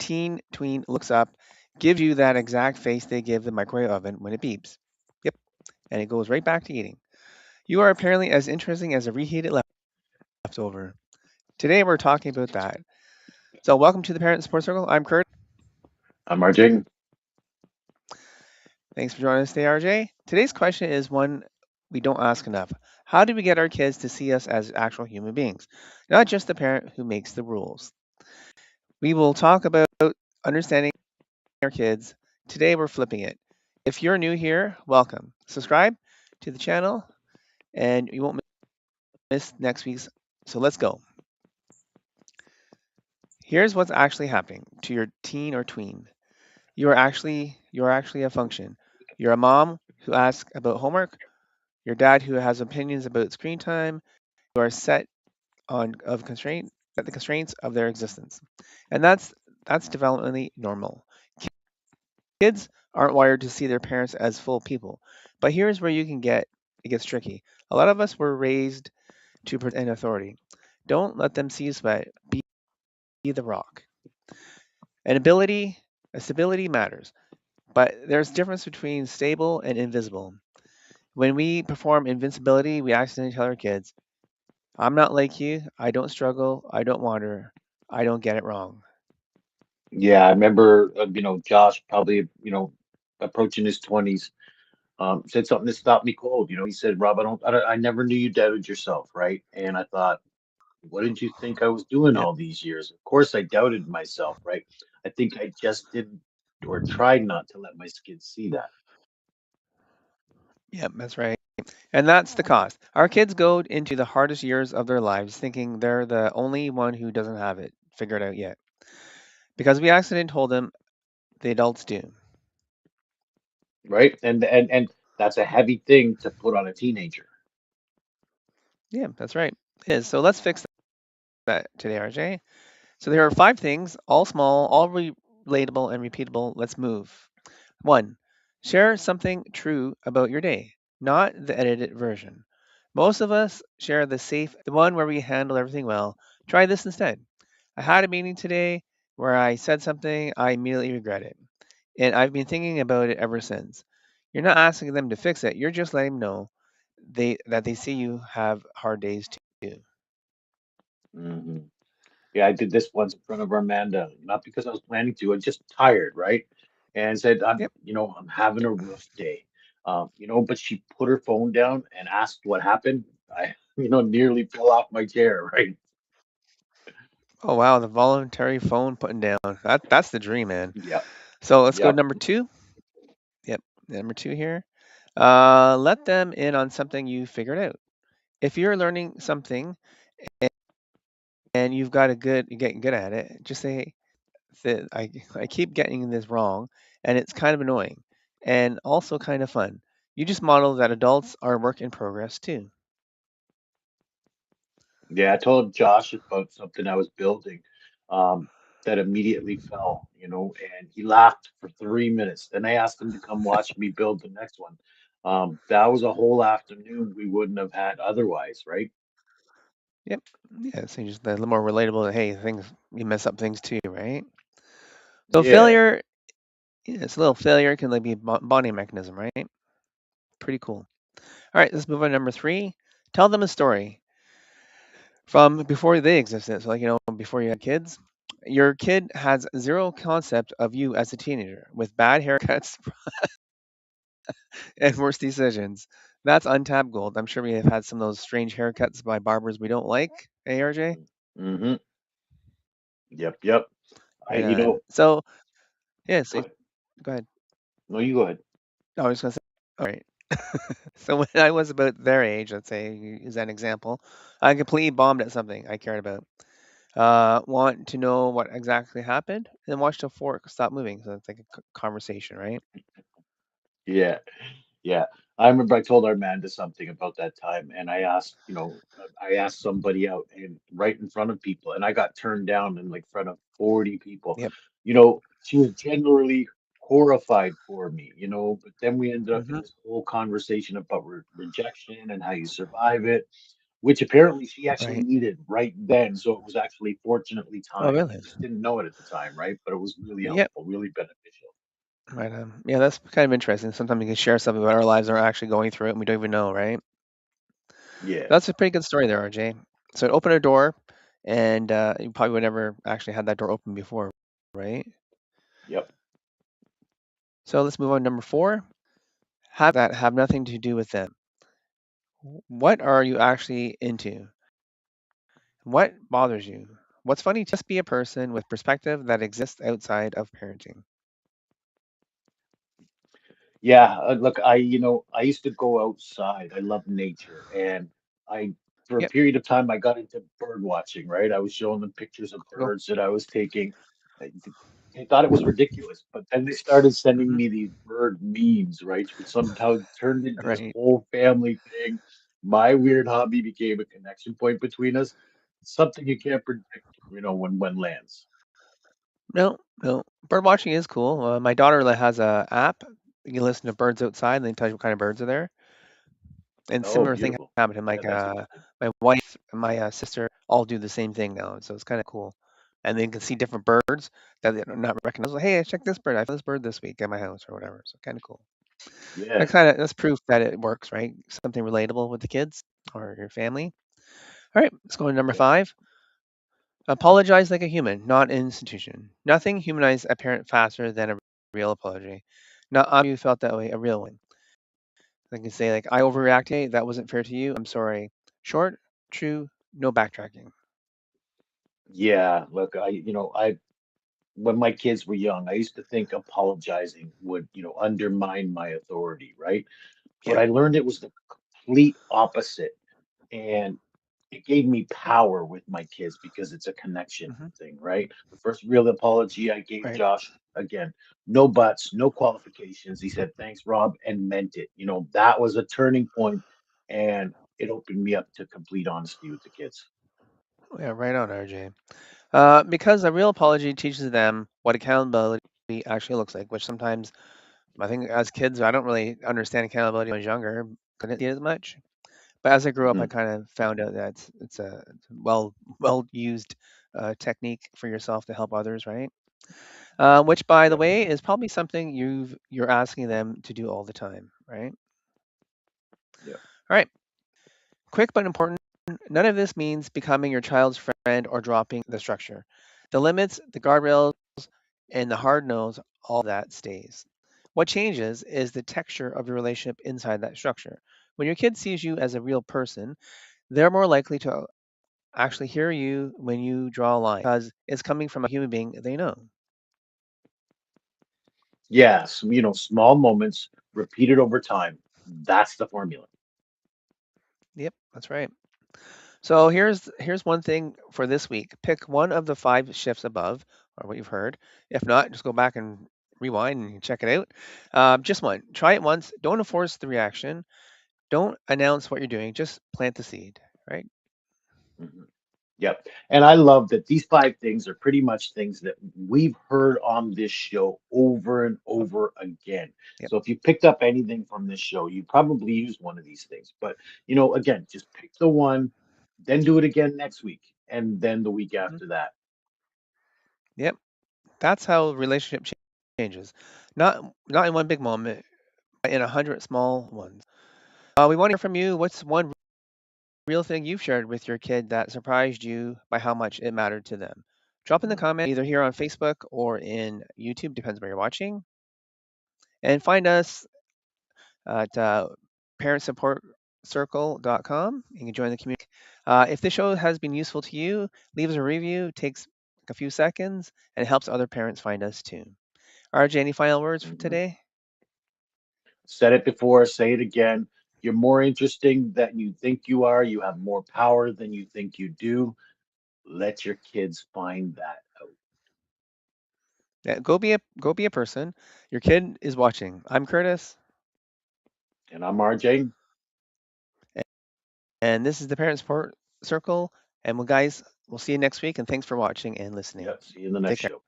teen tween looks up, gives you that exact face they give the microwave oven when it beeps. Yep, and it goes right back to eating. You are apparently as interesting as a reheated leftover. Today we're talking about that. So welcome to the Parent Support Circle. I'm Kurt. I'm RJ. Thanks for joining us today, RJ. Today's question is one we don't ask enough. How do we get our kids to see us as actual human beings, not just the parent who makes the rules? We will talk about understanding our kids. Today we're flipping it. If you're new here, welcome. Subscribe to the channel and you won't miss next week's. So let's go. Here's what's actually happening to your teen or tween. You're actually a function. You're a mom who asks about homework, your dad who has opinions about screen time. You are set on of constraint at the constraints of their existence. And that's developmentally normal. Kids aren't wired to see their parents as full people. But here's where it gets tricky. A lot of us were raised to protect an authority. Don't let them see you sweat. Be the rock. And stability matters. But there's difference between stable and invisible. When we perform invincibility, we accidentally tell our kids, I'm not like you. I don't struggle. I don't wander. I don't get it wrong. Yeah, I remember, Josh probably, approaching his 20s, said something that stopped me cold. He said, Rob, I never knew you doubted yourself, right? And I thought, what did you think I was doing Yep. all these years? Of course, I doubted myself, right? I think I just didn't or tried not to let my kids see that. Yep, that's right. And that's the cost. Our kids go into the hardest years of their lives thinking they're the only one who doesn't have it figured out yet. Because we accidentally told them the adults do. Right? And that's a heavy thing to put on a teenager. Yeah, that's right. It is. So let's fix that today, RJ. So there are five things, all small, all relatable and repeatable. Let's move. One, share something true about your day, not the edited version. Most of us share the safe, the one where we handle everything well. Try this instead. I had a meeting today where I said something I immediately regret it, and I've been thinking about it ever since. You're not asking them to fix it. You're just letting them know they see you have hard days too. Hmm. Yeah, I did this once in front of Armanda, not because I was planning to, I was just tired, right? And said, Yep. I'm having a rough day. But she put her phone down and asked what happened. I, nearly fell off my chair, right? Oh wow, the voluntary phone putting down. That's the dream, man. Yep, So let's go to yep. number two. Yep, number two here. Let them in on something you figured out. If you're learning something and you're getting good at it, just say that I keep getting this wrong, and it's kind of annoying, and also kind of fun. You just model that adults are a work in progress too. Yeah, I told Josh about something I was building um, that immediately fell, and he laughed for 3 minutes. Then I asked him to come watch me build the next one. That was a whole afternoon we wouldn't have had otherwise, right? Yep. Yeah, so just a little more relatable. Hey, things you mess up things too, right? So Yeah. failure, yeah, it's a little failure can like be a bonding mechanism, right? Pretty cool. All right, let's move on to number three. Tell them a story from before they existed. So, like, before you had kids, your kid has zero concept of you as a teenager with bad haircuts and worse decisions. That's untapped gold. I'm sure we have had some of those strange haircuts by barbers we don't like. ARJ. Mm-hmm. Yep, yep. I, Right on. So, yeah, so go ahead. go ahead. No, you go ahead. No, I was going to say, all right. So, when I was about their age, let's say, use that example, I completely bombed at something I cared about. Want to know what exactly happened, and then watch the fork stop moving. So it's like a conversation, right? Yeah, yeah. I remember I told Armanda something about that time, and I asked somebody out and right in front of people, and I got turned down in like front of 40 people. Yep. She was generally horrified for me, but then we ended up in Hmm. this whole conversation about rejection and how you survive it. which apparently she actually Right. needed right then. So it was actually fortunately Oh, timed. really? I just didn't know it at the time, right? But it was really Yep. helpful, really beneficial. Right. Yeah, that's kind of interesting. Sometimes we can share something about our lives and we're actually going through it and we don't even know, right? Yeah. That's a pretty good story there, RJ. So it opened a door, and you probably would never actually had that door open before, right? Yep. So let's move on to number four. That have nothing to do with them. What are you actually into? What bothers you? What's funny? Just be a person with perspective that exists outside of parenting. Yeah, look, I used to go outside. I love nature, and I, for a Yep. period of time, I got into bird watching, right? I was showing them pictures of Cool. birds that I was taking. I- They thought it was ridiculous, but then they started sending Hmm. me these bird memes, right? Which somehow turned into this Right. whole family thing. My weird hobby became a connection point between us. Something you can't predict, when lands. No, no. Bird watching is cool. My daughter has a app. You can listen to birds outside, and they tell you what kind of birds are there. And Oh, similar thing beautiful. happened to Yeah, that's interesting. my wife and my sister all do the same thing now, so it's kind of cool. And they can see different birds that they're not recognized. Hey, check this bird! I found this bird this week at my house or whatever. So kind of cool. Yeah, That's proof that it works, right? Something relatable with the kids or your family. All right, let's go to number yeah. five. Apologize like a human, not an institution. Nothing humanizes a parent faster than a real apology. Not you felt that way, a real one. I can say like I overreacted. That wasn't fair to you. I'm sorry. Short, true, no backtracking. Yeah, look, when my kids were young, I used to think apologizing would, undermine my authority, right? But Yep. I learned it was the complete opposite. And it gave me power with my kids because it's a connection Hmm. thing, right? The first real apology I gave Right. Josh, again, no buts, no qualifications. He said, "Thanks, Rob," and meant it. That was a turning point, and it opened me up to complete honesty with the kids. Yeah. Right on, RJ. Because a real apology teaches them what accountability actually looks like, which sometimes I think as kids I don't really understand accountability when I was younger. Couldn't see it as much. But as I grew up, I Mhm. kind of found out that it's a well used technique for yourself to help others, right? Which, by the Yep. way, is probably something you're asking them to do all the time, right? Yep. All right, quick but important. None of this means becoming your child's friend or dropping the structure. The limits, the guardrails, and the hard nose, all that stays. What changes is the texture of your relationship inside that structure. When your kid sees you as a real person, they're more likely to actually hear you when you draw a line because it's coming from a human being they know. Yes, small moments repeated over time. That's the formula. Yep, that's right. So here's one thing for this week. Pick one of the five shifts above, or what you've heard. If not, just go back and rewind and check it out. Just one. Try it once. Don't enforce the reaction. Don't announce what you're doing. Just plant the seed. Right? Mhm. Yep. And I love that these five things are pretty much things that we've heard on this show over and over again. Yep. So if you picked up anything from this show, you probably used one of these things. But, again, just pick the one, then do it again next week, and then the week Mhm. after that. Yep. That's how relationship changes. Not in one big moment, but in 100 small ones. We want to hear from you. What's one real thing you've shared with your kid that surprised you by how much it mattered to them? Drop in the comments either here on Facebook or in YouTube, depends where you're watching. And find us at parentsupportcircle.com. You can join the community. If this show has been useful to you, leave us a review. It takes a few seconds and it helps other parents find us too. RJ, any final words for Mhm. today? Said it before, say it again. You're more interesting than you think you are. You have more power than you think you do. Let your kids find that out. Yeah, go be a person. Your kid is watching. I'm Curtis, And I'm RJ. and this is the Parent Support Circle. And well, guys, we'll see you next week. And thanks for watching and listening. Yep. See you in the next Take care. show.